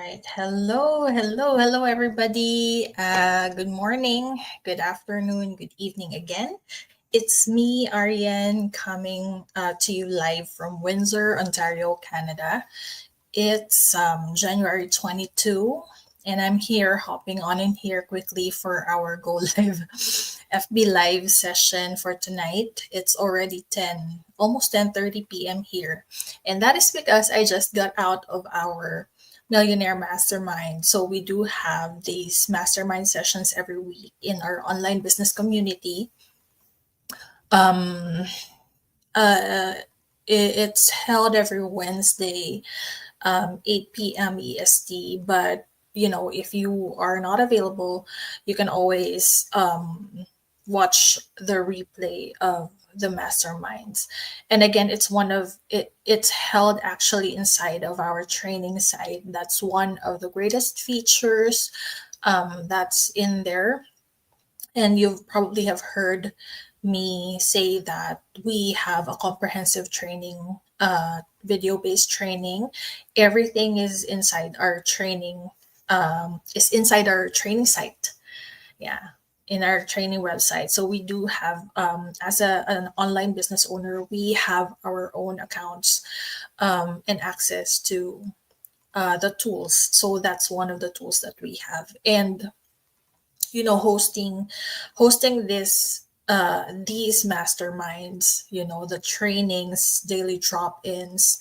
right. Hello, everybody. Good morning, good afternoon, good evening again. It's me, Ariane, coming to you live from Windsor, Ontario, Canada. It's January 22, and I'm here hopping on in here quickly for our Go Live FB Live session for tonight. It's already 10, almost 10:30 p.m. here. And that is because I just got out of our Millionaire Mastermind. So we do have these mastermind sessions every week in our online business community. Um, uh, it's held every Wednesday 8 p.m. EST. But if you are not available, you can always watch the replay of the masterminds. And again, it's held actually inside of our training site. That's one of the greatest features that's in there. And you probably have heard me say that we have a comprehensive training, video based training. Everything is inside our training site. Yeah, in our training website. So we do have, as an online business owner, we have our own accounts and access to the tools. So that's one of the tools that we have. And hosting these masterminds, the trainings, daily drop-ins,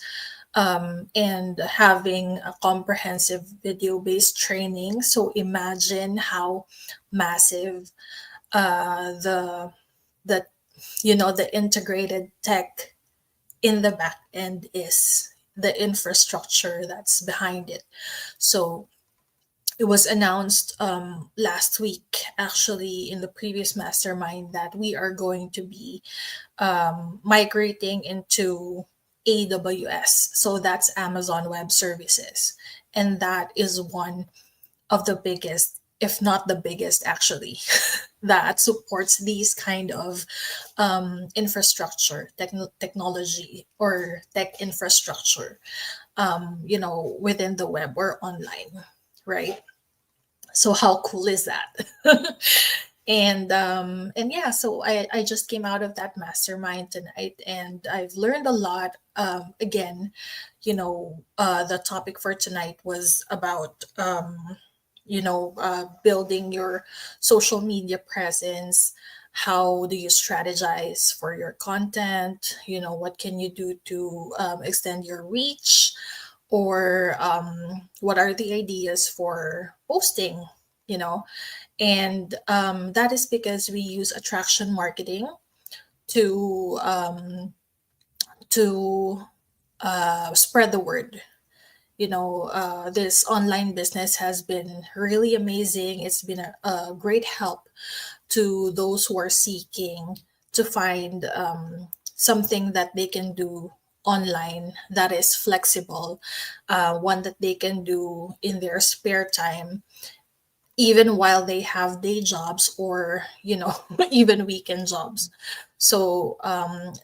and having a comprehensive video-based training. So imagine how massive the the integrated tech in the back end is, the infrastructure that's behind it. So it was announced last week, actually, in the previous mastermind, that we are going to be migrating into AWS. So that's Amazon Web Services. And that is one of the biggest, if not the biggest, actually, that supports these kind of technology or tech infrastructure, within the web or online, right? So how cool is that? And yeah, so I just came out of that mastermind tonight, and I've learned a lot. Again, the topic for tonight was about building your social media presence. How do you strategize for your content? What can you do to extend your reach? Or what are the ideas for posting? you know and that is because we use attraction marketing to to spread the word. This online business has been really amazing. It's been a great help to those who are seeking to find something that they can do online that is flexible, one that they can do in their spare time, even while they have day jobs, or even weekend jobs. So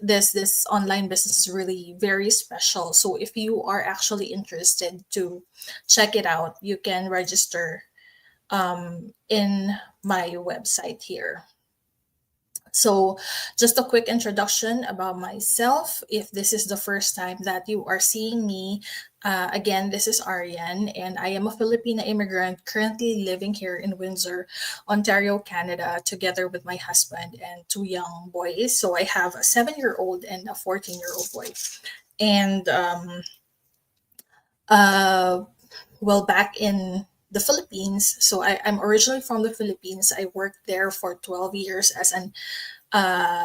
this online business is really very special. So if you are actually interested to check it out, you can register in my website here. So, just a quick introduction about myself. If this is the first time that you are seeing me, again, this is Ariane, and I am a Filipina immigrant currently living here in Windsor, Ontario, Canada, together with my husband and two young boys. So, I have a 7-year-old and a 14-year-old boy. And uh, well, back in the Philippines, so I'm originally from the Philippines. I worked there for 12 years as a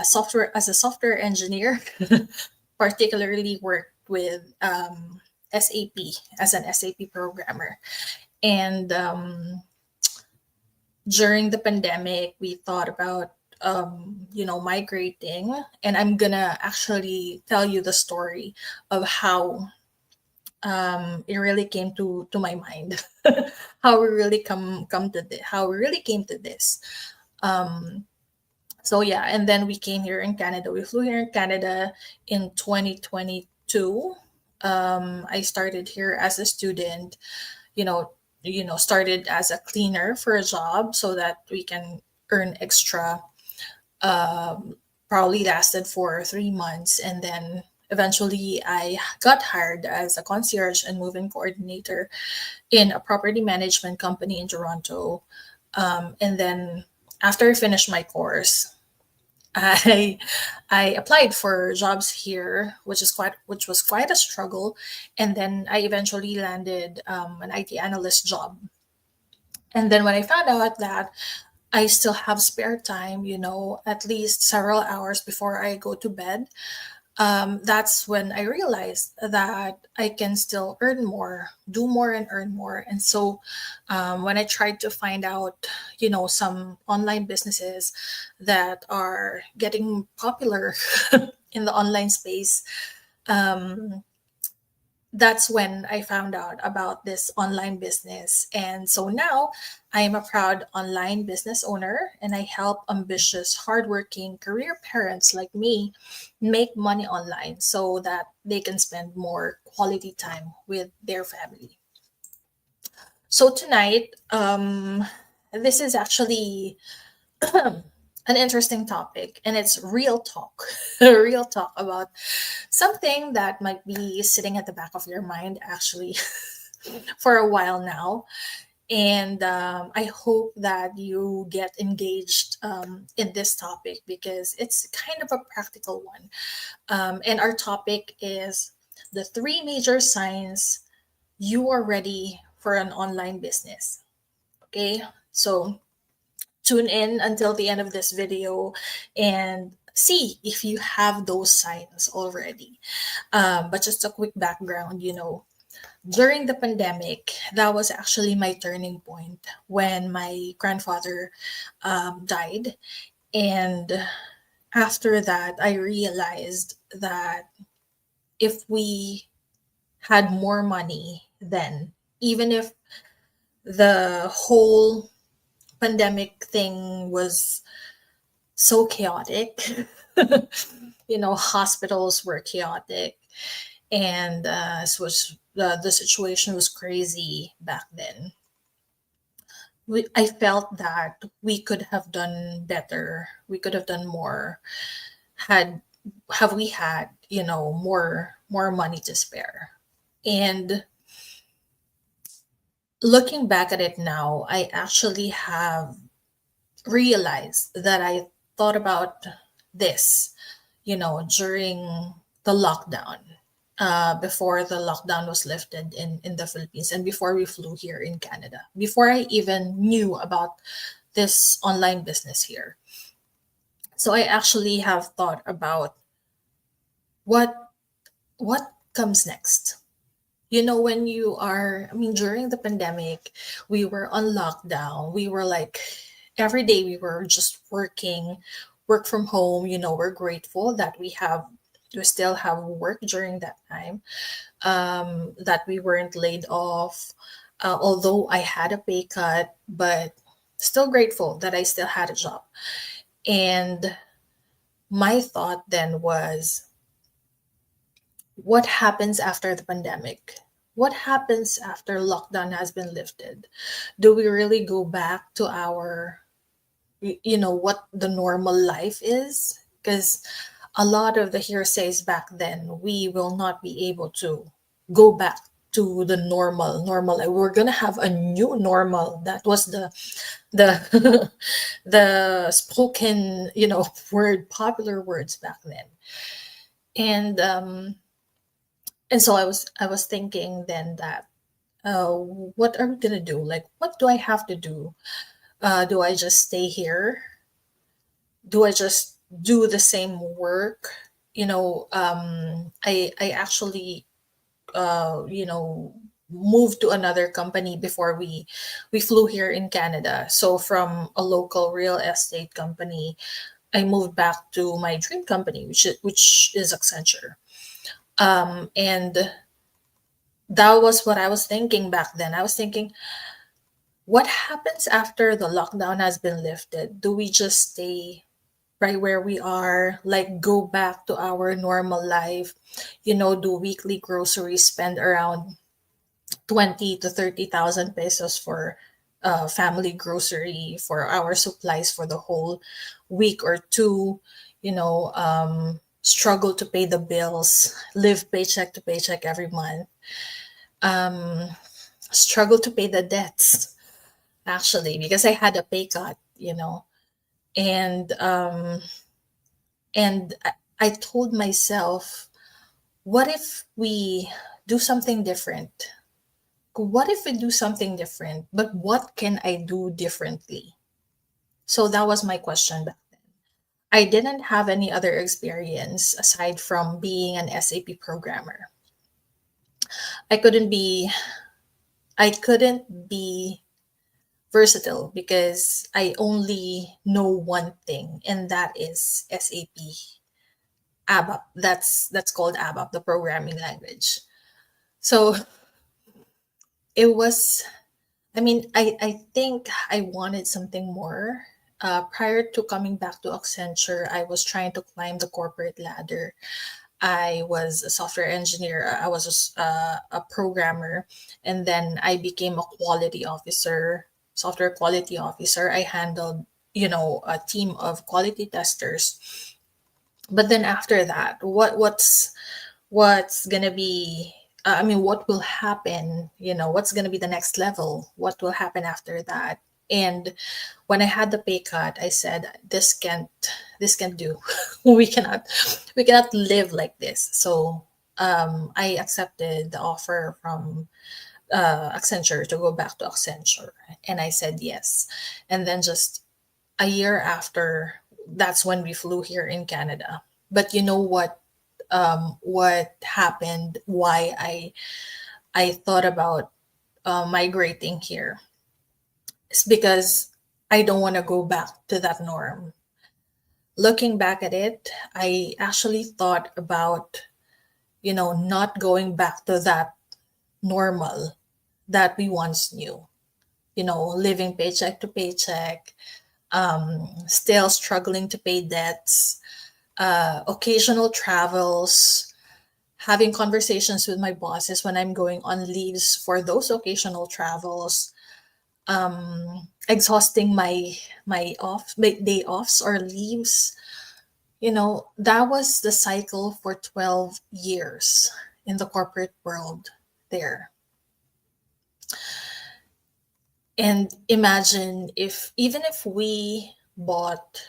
software engineer, particularly worked with SAP as an SAP programmer. And during the pandemic, we thought about migrating, and I'm gonna actually tell you the story of how it really came to my mind, how we really come to this, how we really came to this. Um, So yeah, and then we came here in Canada. We flew here in Canada in 2022. I started here as a student, you know, started as a cleaner for a job so that we can earn extra. um, Probably lasted for 3 months, and then eventually I got hired as a concierge and move-in coordinator in a property management company in Toronto. And then after I finished my course, I I applied for jobs here, which was quite a struggle, and then I eventually landed an IT analyst job. And then when I found out that I still have spare time, at least several hours before I go to bed, that's when I realized that I can still earn more, do more, and earn more. And so, when I tried to find out, some online businesses that are getting popular in the online space, um, that's when I found out about this online business. And so now I am a proud online business owner, and I help ambitious, hardworking career parents like me make money online so that they can spend more quality time with their family. So tonight, this is actually an interesting topic, and it's real talk. Real talk about something that might be sitting at the back of your mind actually for a while now. And I hope that you get engaged in this topic because it's kind of a practical one. And our topic is the three major signs you are ready for an online business. Okay, so tune in until the end of this video and see if you have those signs already. But just a quick background, during the pandemic, that was actually my turning point when my grandfather died. And after that, I realized that if we had more money then, even if the whole pandemic thing was so chaotic, hospitals were chaotic, and the situation was crazy back then. I felt that we could have done better. We could have done more had have we had, more money to spare. And looking back at it now, I actually have realized that I thought about this, during the lockdown, before the lockdown was lifted in the Philippines, and before we flew here in Canada, before I even knew about this online business here. So I actually have thought about what what comes next. When you are, I mean, during the pandemic, we were on lockdown. We were like, every day we were just working, work from home. We're grateful that we still have work during that time, that we weren't laid off. Although I had a pay cut, but still grateful that I still had a job. And my thought then was, what happens after the pandemic? What happens after lockdown has been lifted? Do we really go back to what the normal life is? Because a lot of the hearsays back then, we will not be able to go back to the normal. Like, we're gonna have a new normal. That was the the spoken, popular words back then. And so I was thinking then that, what are we gonna do? Like, what do I have to do? Do I just stay here? Do I just do the same work? I actually moved to another company before we flew here in Canada. So from a local real estate company, I moved back to my dream company, which is Accenture. And that was what I was thinking back then. I was thinking, what happens after the lockdown has been lifted? Do we just stay right where we are, like go back to our normal life, do weekly groceries, spend around 20 to 30,000 pesos for family grocery, for our supplies for the whole week or two, struggle to pay the bills, live paycheck to paycheck every month, struggle to pay the debts, actually, because I had a pay cut, and I told myself, what if we do something different? What if we do something different? But what can I do differently? So that was my question back then. I didn't have any other experience aside from being an SAP programmer. I couldn't be I couldn't be versatile because I only know one thing, and that is SAP ABAP. That's called ABAP, the programming language. So it was, I think I wanted something more. Prior to coming back to Accenture, I was trying to climb the corporate ladder. I was a software engineer, I was a programmer, and then I became a quality officer, software quality officer. I handled, a team of quality testers. But then after that, what's gonna be what will happen, what's gonna be the next level, what will happen after that? And when I had the pay cut, I said, this can't do. We cannot live like this. So I accepted the offer from Accenture to go back to Accenture, and I said yes. And then just a year after, that's when we flew here in Canada. But you know what happened, why I thought about migrating here? It's because I don't want to go back to that norm. Looking back at it, I actually thought about, not going back to that normal that we once knew, living paycheck to paycheck, still struggling to pay debts, occasional travels, having conversations with my bosses when I'm going on leaves for those occasional travels, exhausting my day offs or leaves. That was the cycle for 12 years in the corporate world there. And imagine, if even if we bought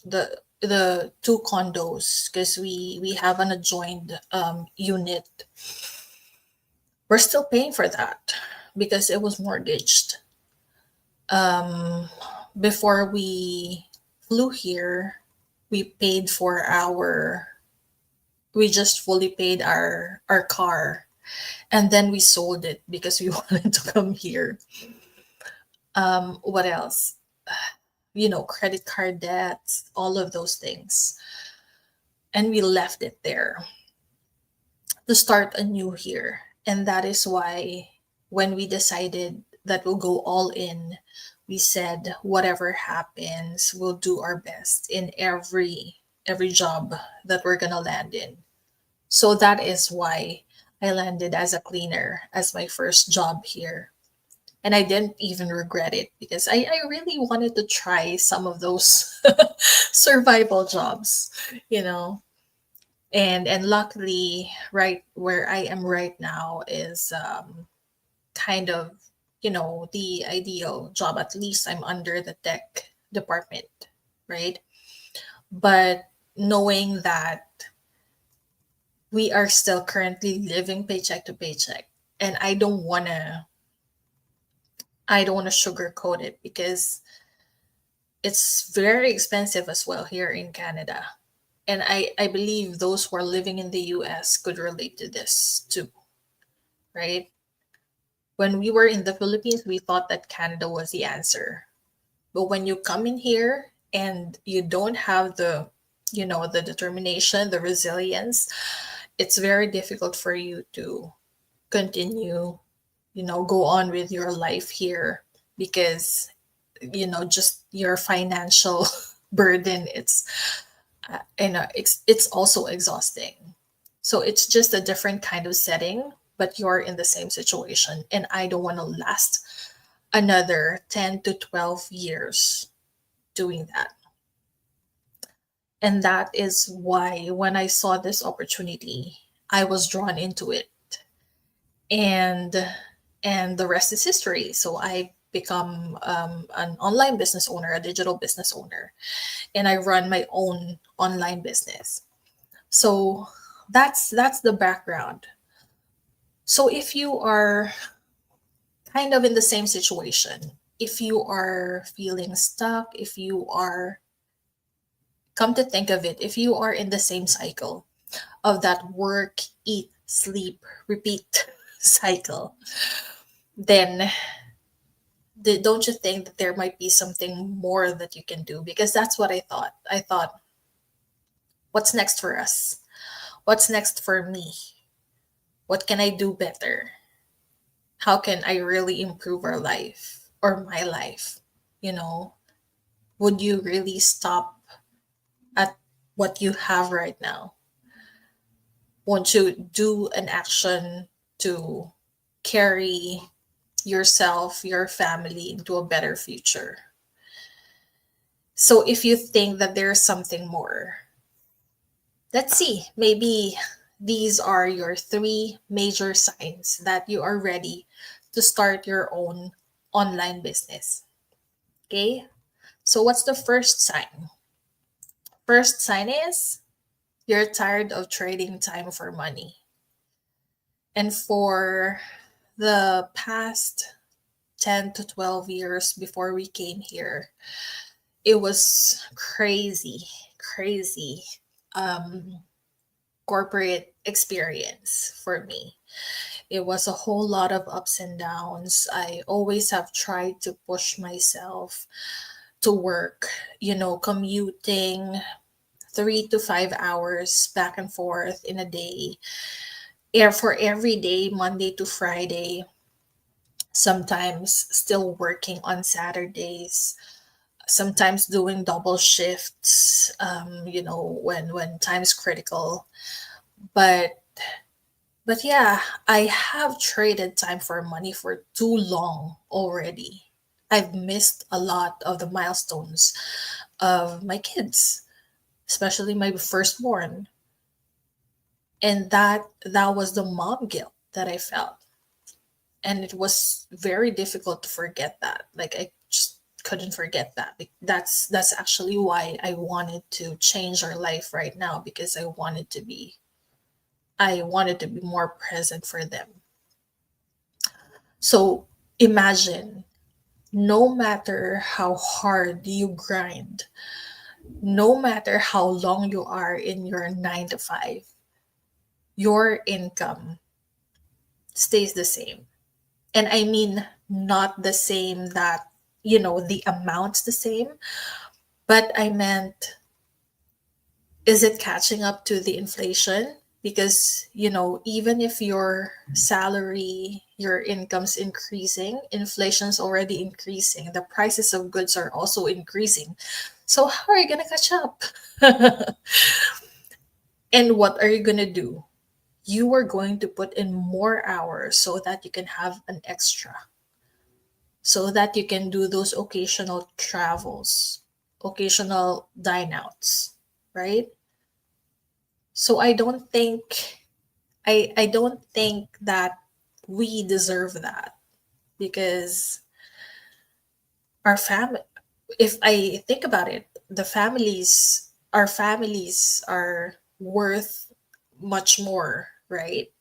the two condos, because we have an adjoined unit, we're still paying for that because it was mortgaged. Before we flew here, we paid for our we just fully paid our car, and then we sold it because we wanted to come here. What else? Credit card debts, all of those things. And we left it there to start anew here. And that is why when we decided that we'll go all in, we said whatever happens, we'll do our best in every job that we're gonna land in. So that is why I landed as a cleaner as my first job here. And I didn't even regret it because I really wanted to try some of those survival jobs, you know. And luckily, right where I am right now is kind of, the ideal job. At least I'm under the tech department, right? But knowing that we are still currently living paycheck to paycheck, and I don't want to sugarcoat it because it's very expensive as well here in Canada. And I believe those who are living in the US could relate to this too, right? When we were in the Philippines, we thought that Canada was the answer. But when you come in here and you don't have the determination, the resilience, it's very difficult for you to continue, go on with your life here because, just your financial burden, it's also exhausting. So it's just a different kind of setting. but you're in the same situation, and I don't want to last another 10 to 12 years doing that. And that is why when I saw this opportunity, I was drawn into it. And the rest is history. So I become an online business owner, a digital business owner, and I run my own online business. So that's the background. So if you are kind of in the same situation, if you are feeling stuck, if you are, come to think of it, if you are in the same cycle of that work, eat, sleep, repeat cycle, then don't you think that there might be something more that you can do? Because that's what I thought. I thought, what's next for us? What's next for me? What can I do better? How can I really improve our life or my life? You know, would you really stop at what you have right now? Won't you do an action to carry yourself, your family into a better future? So if you think that there's something more, let's see, maybe these are your three major signs that you are ready to start your own online business. Okay? So what's the first sign? First sign is you're tired of trading time for money. And for the past 10 to 12 years before we came here, it was crazy, crazy corporate experience for me. It was a whole lot of ups and downs. I always have tried to push myself to work, commuting 3 to 5 hours back and forth in a day. For every day, Monday to Friday, sometimes still working on Saturdays, sometimes doing double shifts, when time's critical. But yeah, I have traded time for money for too long already. I've missed a lot of the milestones of my kids, especially my firstborn. And that was the mom guilt that I felt. And it was very difficult to forget that. Like I just couldn't forget that. That's actually why I wanted to change our life right now, because I wanted to be more present for them. So imagine, no matter how hard you grind, no matter how long you are in your 9 to 5, your income stays the same. And I mean, not the same that, the amount's the same, but I meant, is it catching up to the inflation? Because, even if your salary, your income's increasing, inflation's already increasing, the prices of goods are also increasing. So how are you going to catch up? And what are you going to do? You are going to put in more hours so that you can have an extra, so that you can do those occasional travels, occasional dine outs, right? So I don't think that we deserve that, because our family, if I think about it, our families are worth much more, right?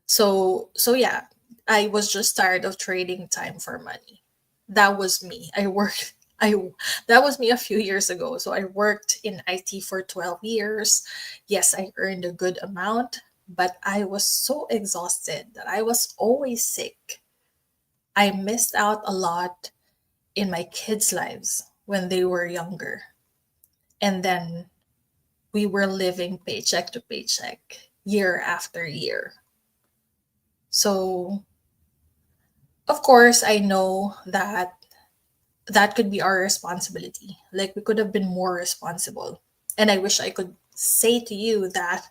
So yeah, I was just tired of trading time for money. That was me. I that was me a few years ago. So I worked in IT for 12 years. Yes, I earned a good amount, but I was so exhausted that I was always sick. I missed out a lot in my kids' lives when they were younger. And then we were living paycheck to paycheck year after year. So of course, I know that that could be our responsibility. Like we could have been more responsible. And I wish I could say to you that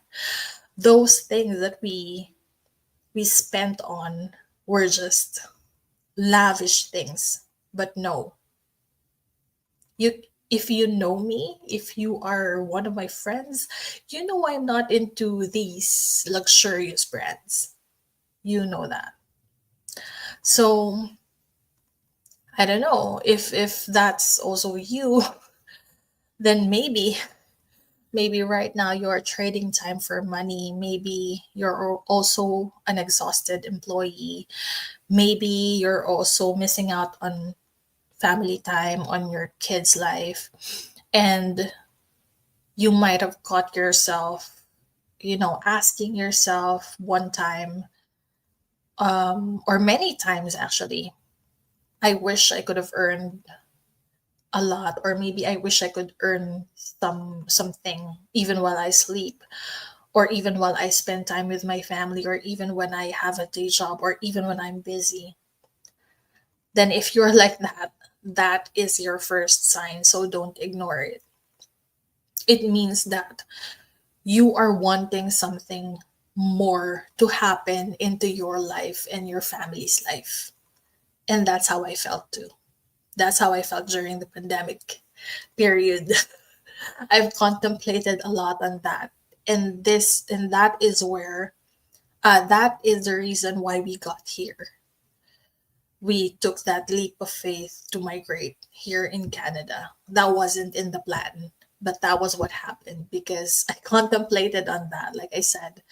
those things that we we spent on were just lavish things. But no, you if you know me, if you are one of my friends, you know I'm not into these luxurious brands. You know that. So I don't know if that's also you, then maybe right now you're trading time for money. Maybe you're also an exhausted employee. Maybe you're also missing out on family time, on your kids' life. And you might have caught yourself, asking yourself one time, or many times actually, I wish I could have earned a lot, or maybe I wish I could earn something even while I sleep, or even while I spend time with my family, or even when I have a day job, or even when I'm busy. Then if you're like that, that is your first sign, so don't ignore it. It means that you are wanting something more to happen into your life and your family's life. And that's how I felt too. That's how I felt during the pandemic period. I've contemplated a lot on that. And that is where that is the reason why we got here. We took that leap of faith to migrate here in Canada. That wasn't in the plan, but that was what happened because I contemplated on that. Like I said,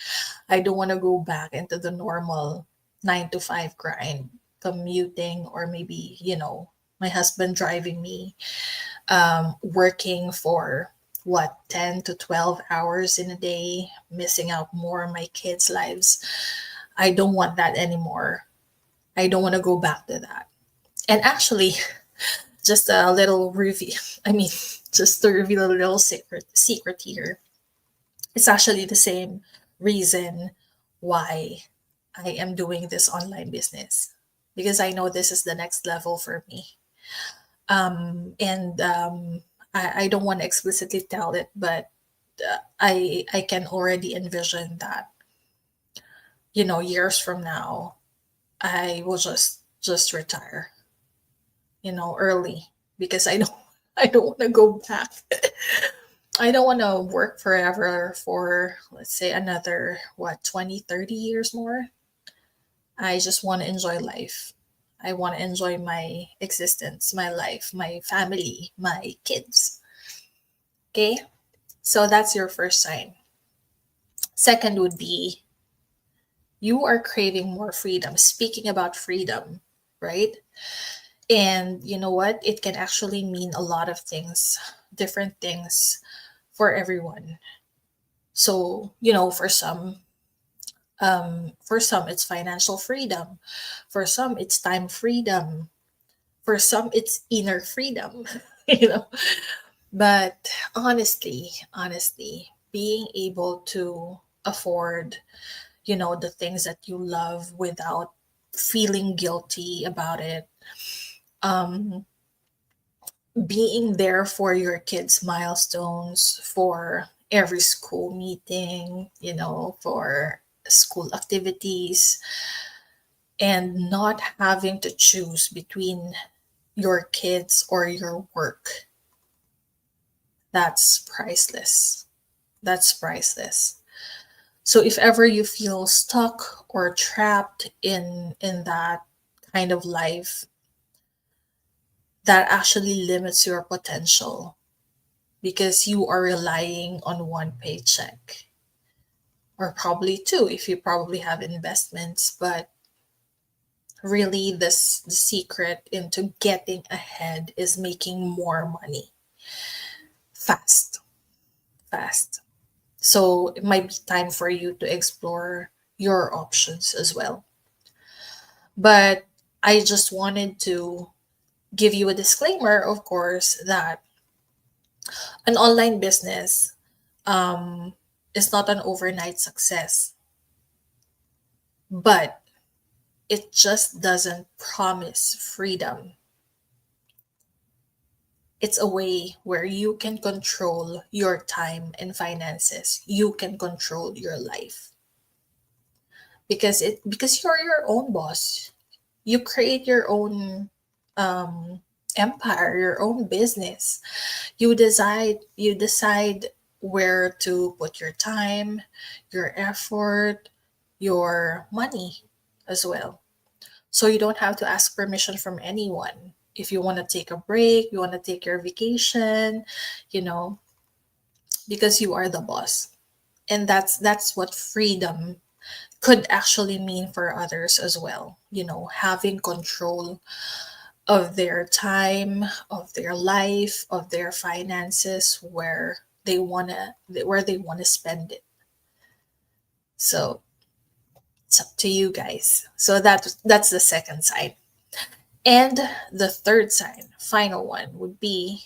I don't want to go back into the normal 9 to 5 grind, commuting, or maybe, my husband driving me, working for what, 10 to 12 hours in a day, missing out more on my kids' lives. I don't want that anymore. I don't want to go back to that. And actually, just a little review. I mean, just to reveal a little secret here. It's actually the same reason why I am doing this online business because I know this is the next level for me. And I don't want to explicitly tell it, but I can already envision that years from now I will just retire early because I don't I don't want to go back. I don't want to work forever for, let's say, another, what, 20, 30 years more. I just want to enjoy life. I want to enjoy my existence, my life, my family, my kids. Okay? So that's your first sign. Second would be you are craving more freedom. Speaking about freedom, right? And you know what? It can actually mean a lot of things, different things for everyone. So, for some it's financial freedom. For some it's time freedom. For some it's inner freedom. you know. But honestly, being able to afford, the things that you love without feeling guilty about it, um, being there for your kids' milestones, for every school meeting, for school activities, and not having to choose between your kids or your work. That's priceless. That's priceless. So if ever you feel stuck or trapped in that kind of life, that actually limits your potential because you are relying on one paycheck, or probably two if you probably have investments. But really, the secret into getting ahead is making more money fast, fast. So it might be time for you to explore your options as well. But I just wanted to give you a disclaimer, of course, that an online business um, is not an overnight success, but it just doesn't promise freedom. It's a way where you can control your time and finances. You can control your life. because you're your own boss. You create your own um empire, your own business. You decide where to put your time, your effort, your money as well. So you don't have to ask permission from anyone. If you want to take a break, you want to take your vacation, you know, because you are the boss. And that's what freedom could actually mean for others as well. Having control of their time, of their life, of their finances, where they want to spend it. So it's up to you guys. So that's the second sign. And the third sign, final one, would be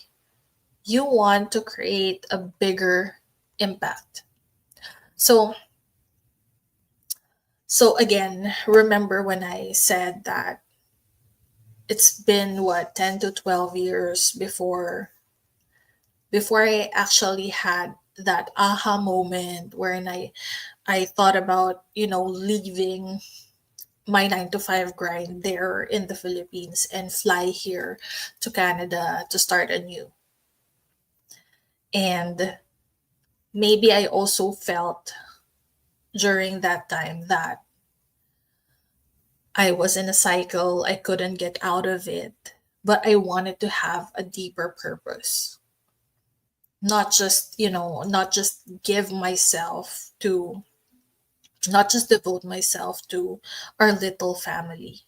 you want to create a bigger impact. So so again, remember when I said that it's been what, 10 to 12 years before I actually had that aha moment wherein I thought about, leaving my 9 to 5 grind there in the Philippines and fly here to Canada to start anew. And maybe I also felt during that time that I was in a cycle, I couldn't get out of it, but I wanted to have a deeper purpose. Not just give myself to, not just devote myself to our little family,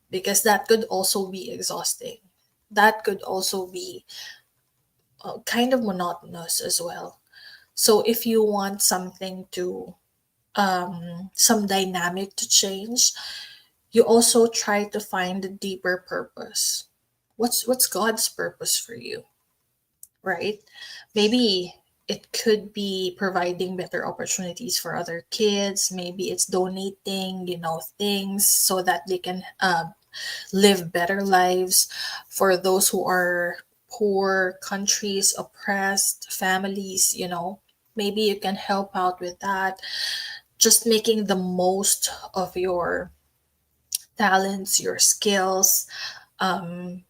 because that could also be exhausting. That could also be kind of monotonous as well. So if you want something to, some dynamic to change, you also try to find a deeper purpose. What's God's purpose for you, right? Maybe it could be providing better opportunities for other kids. Maybe it's donating, things so that they can live better lives for those who are poor countries, oppressed families. Maybe you can help out with that. Just making the most of your talents, your skills,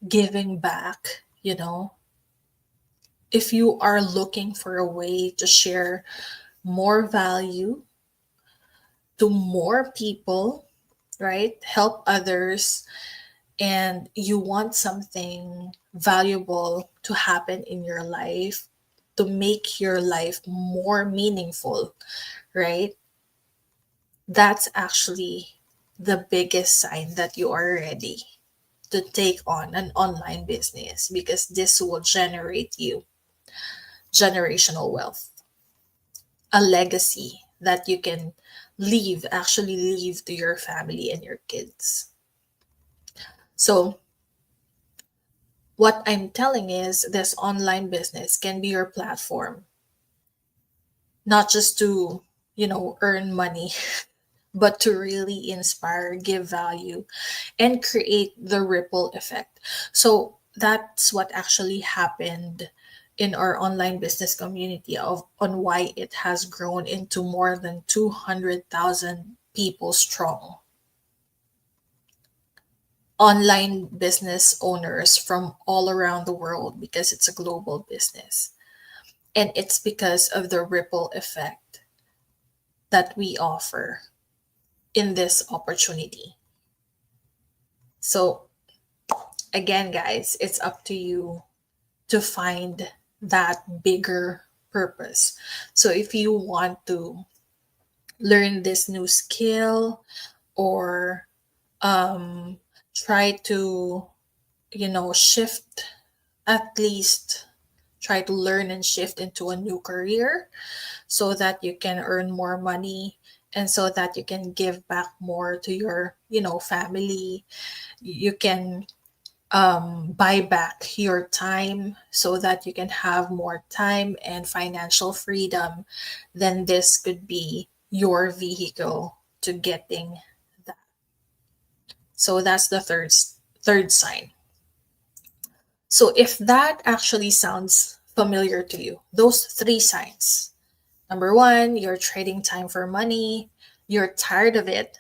giving back. If you are looking for a way to share more value to more people, right? Help others, and you want something valuable to happen in your life, to make your life more meaningful, right? That's actually the biggest sign that you are ready to take on an online business, because this will generate you generational wealth, a legacy that you can leave to your family and your kids. So, what I'm telling is this online business can be your platform, not just to, earn money, but to really inspire, give value, and create the ripple effect. So that's what actually happened in our online business community, on why it has grown into more than 200,000 people strong. Online business owners from all around the world, because it's a global business. And it's because of the ripple effect that we offer in this opportunity. So, again, guys, it's up to you to find that bigger purpose. So, if you want to learn this new skill, or um, try to, shift, at least try to learn and shift into a new career so that you can earn more money, and so that you can give back more to your, family. You can buy back your time so that you can have more time and financial freedom. Then this could be your vehicle to getting that. So that's the third sign. So if that actually sounds familiar to you, those three signs: number one, you're trading time for money. You're tired of it.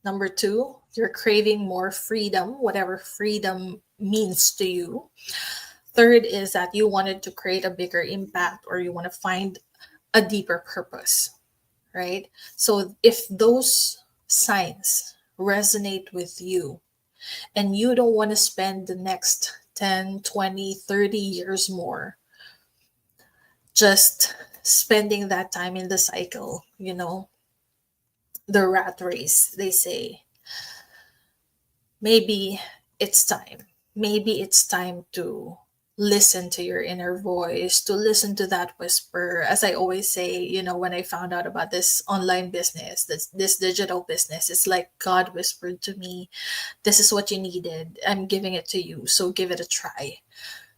Number two, you're craving more freedom, whatever freedom means to you. Third is that you wanted to create a bigger impact, or you want to find a deeper purpose, right? So if those signs resonate with you, and you don't want to spend the next 10, 20, 30 years more just spending that time in the cycle, the rat race, they say, maybe it's time. Maybe it's time to listen to your inner voice, to listen to that whisper. As I always say, when I found out about this online business, this digital business, it's like God whispered to me, this is what you needed. I'm giving it to you. So give it a try.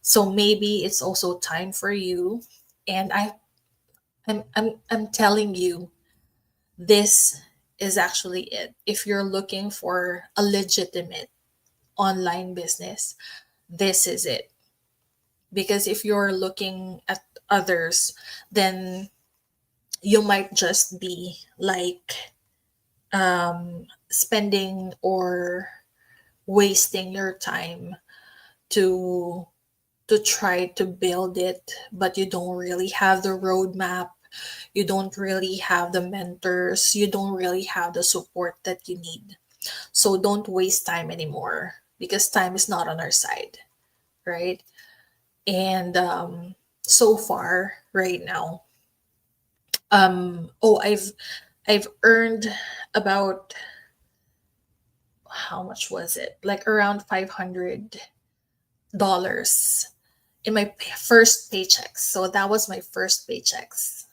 So maybe it's also time for you. And I'm telling you, this is actually it. If you're looking for a legitimate online business, this is it. Because if you're looking at others, then you might just be like spending or wasting your time to try to build it, but you don't really have the roadmap. You don't really have the mentors. You don't really have the support that you need. So don't waste time anymore, because time is not on our side, right? And so far, right now, oh, I've earned about, how much was it? Like around $500 in my first paychecks. So that was my first paychecks.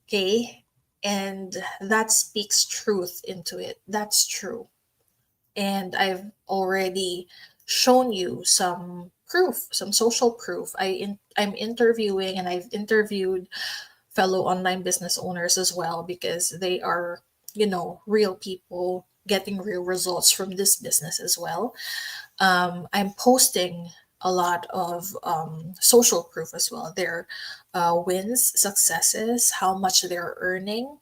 Okay. And that speaks truth into it. That's true. And I've already shown you some proof, some social proof. I'm interviewing, and I've interviewed fellow online business owners as well, because they are, real people getting real results from this business as well. I'm posting a lot of social proof as well. Their wins, successes, how much they're earning.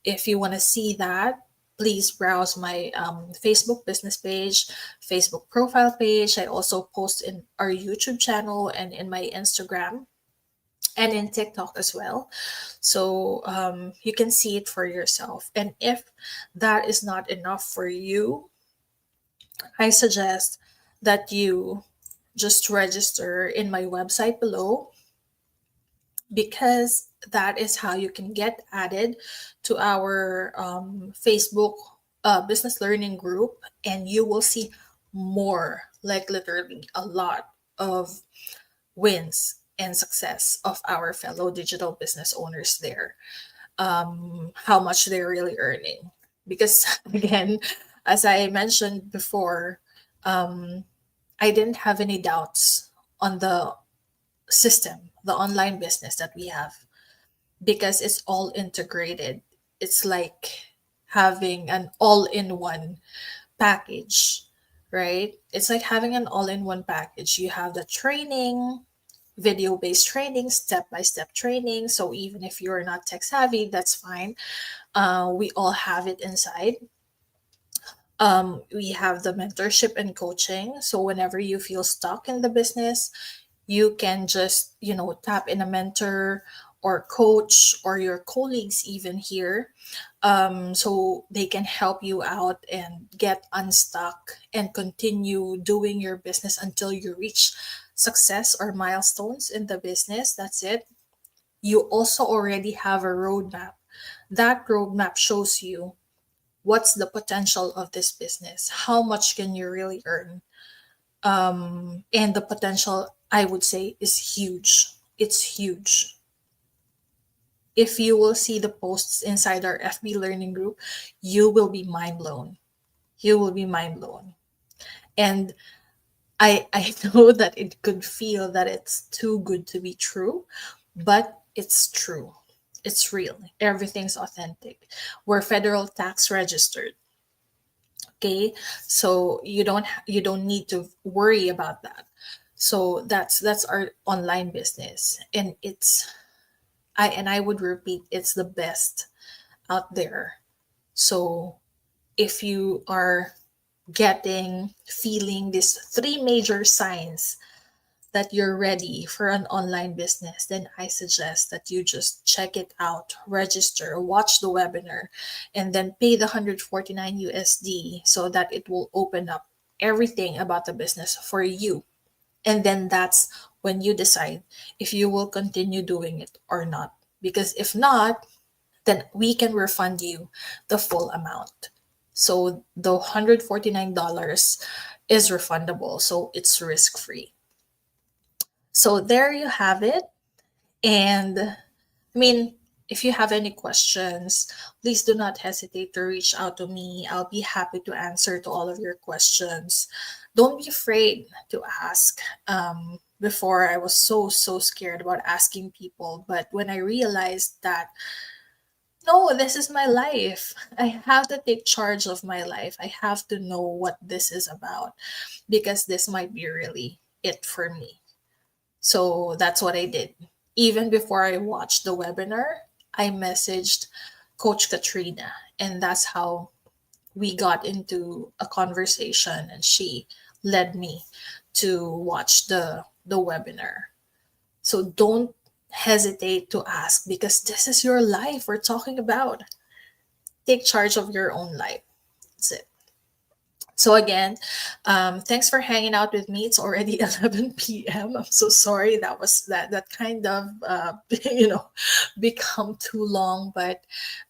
If you want to see that, please browse my Facebook business page, Facebook profile page. I also post in our YouTube channel and in my Instagram and in TikTok as well. So you can see it for yourself. And if that is not enough for you, I suggest that you just register in my website below, because that is how you can get added to our Facebook business learning group, and you will see more, like literally a lot of wins and success of our fellow digital business owners there, how much they're really earning. Because again, as I mentioned before, um, I didn't have any doubts on the system, the online business that we have, because it's all integrated. It's like having an all in one package, right? It's like having an all in one package. You have the training, video based training, step by step training. So even if you're not tech savvy, that's fine. We all have it inside. We have the mentorship and coaching. So whenever you feel stuck in the business, you can just, tap in a mentor or coach or your colleagues even here, so they can help you out and get unstuck and continue doing your business until you reach success or milestones in the business. That's it. You also already have a roadmap. That roadmap shows you what's the potential of this business, how much can you really earn, and the potential, I would say, is huge. It's huge. If you will see the posts inside our FB learning group, you will be mind blown. You will be mind blown. And I know that it could feel that it's too good to be true, but it's true. It's real. Everything's authentic. We're federal tax registered. Okay, so you don't need to worry about that. So that's our online business, and I would repeat, it's the best out there. So if you are feeling these three major signs that you're ready for an online business, then I suggest that you just check it out, register, watch the webinar, and then pay the 149 USD so that it will open up everything about the business for you. And then that's when you decide if you will continue doing it or not. Because if not, then we can refund you the full amount. So the $149 is refundable, so it's risk free. So there you have it. And I mean, if you have any questions, please do not hesitate to reach out to me. I'll be happy to answer to all of your questions. Don't be afraid to ask. Before I was so scared about asking people, but when I realized that no, this is my life. I have to take charge of my life. I have to know what this is about because this might be really it for me. So that's what I did. Even before I watched the webinar, I messaged Coach Katrina, and that's how we got into a conversation, and she led me to watch the webinar. So don't hesitate to ask because this is your life we're talking about. Take charge of your own life. That's it. So again, thanks for hanging out with me. It's already 11 p.m. I'm so sorry that was that kind of you know become too long, but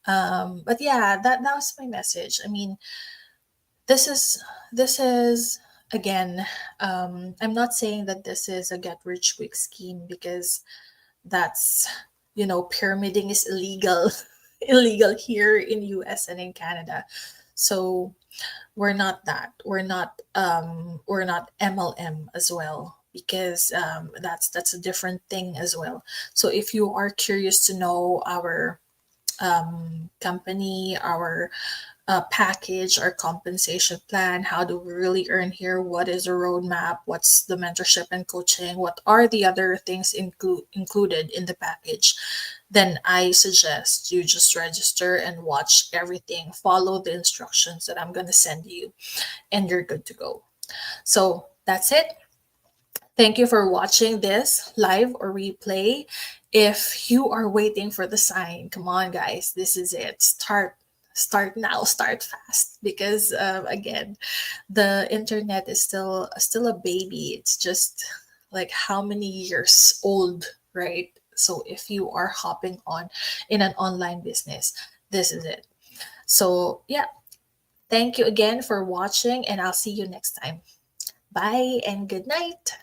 yeah, that was my message. I mean, this is again, I'm not saying that this is a get rich quick scheme because that's pyramiding is illegal illegal here in US and in Canada. So we're not that. We're not MLM as well because that's a different thing as well. So if you are curious to know our company, our package, our compensation plan, how do we really earn here, what is the roadmap, what's the mentorship and coaching, what are the other things included in the package, then I suggest you just register and watch everything, follow the instructions that I'm going to send you, and you're good to go. So that's it. Thank you for watching this live or replay. If you are waiting for the sign, come on, guys, this is it. Start now, start fast because again, the internet is still a baby. It's just like how many years old, right? So if you are hopping on in an online business, this is it. So yeah, thank you again for watching, and I'll see you next time. Bye and good night.